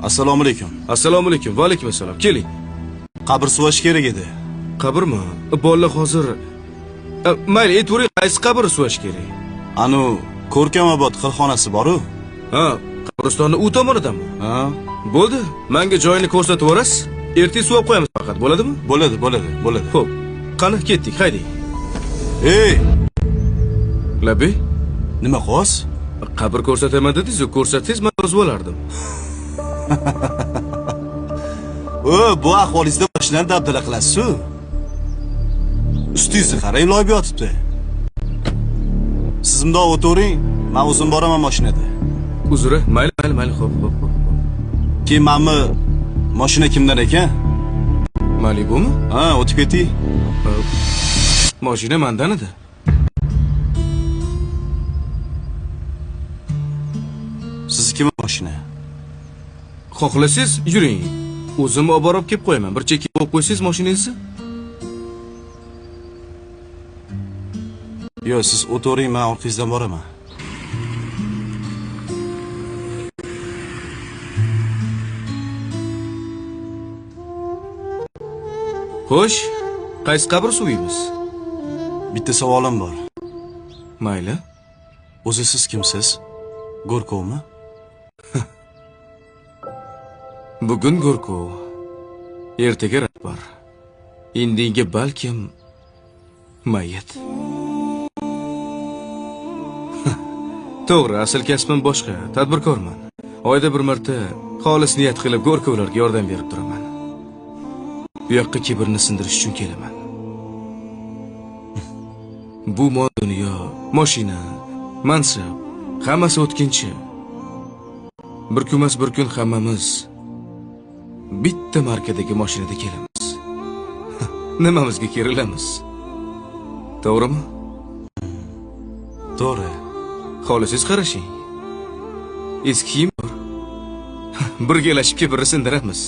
Assalomu alaykum. Assalomu alaykum. Va alaykum assalom. Keling. Qabr suvash kerak edi. Qabrmi? Bolalar hozir mayli, aytavering, qaysi qabr suvash kerak? Anu Ko'rkamobod xilxonasi bor-ku. Ha, qabristonni u tomonidanmi? Ha, bo'ldi. Menga joyini ko'rsatib yuborasiz. Ertaga suvab qo'yamiz faqat, bo'ladimi? Bo'ladi. Xo'p. Qani, ketdik, hayding. Ey! Labi? Nima xos? Qabr ko'rsataman dedingiz-ku, ko'rsatsangiz men yozib olardim. Bu ahvolingizda mashinani dabdala qilasiz-ku. Ustingizni qarang, loyib yotibdi. Siz bundoq o'tiring, men o'zim boraman mashinada. Uzri, mayli, xo'p. Keyin menmi mashina kimdan ekan? Malibumi? Ha, o'tib keting. Mashina mendan edi. Siznikimi mashina? Xohlasangiz yuring. O'zim olib borib kelib qo'yaman. Bir chekka qo'yib qo'ysangiz mashinangizni. Yo'q, siz o'tiring, men orqangizdan boraman. Xo'sh, qaysi qabr suviymiz? Bitta savolim bor. Mayli. O'zi siz kimsiz? Go'rkovmi? Bugun Go'rkov, ertaga rahbar. Indinga balkim mayit. To'g'ri, asl kasbim boshqa, tadbirkorman. Oyda bir marta xolis niyat qilib Go'rkovlarga yordam berib turaman. Bu yoqqa kibrni sindirish uchun kelaman. Bu mol dunyo, mashina, mansab, hammasi o'tkinchi. Bir kunmas bir kun hammamiz bitta markadagi mashinada kelamiz. Nimamizga kerilamiz? To'g'rimi? To'g'ri. Xohlasangiz qarashing. Eski kiyim bor. Birgalashib kibrni sindiramiz.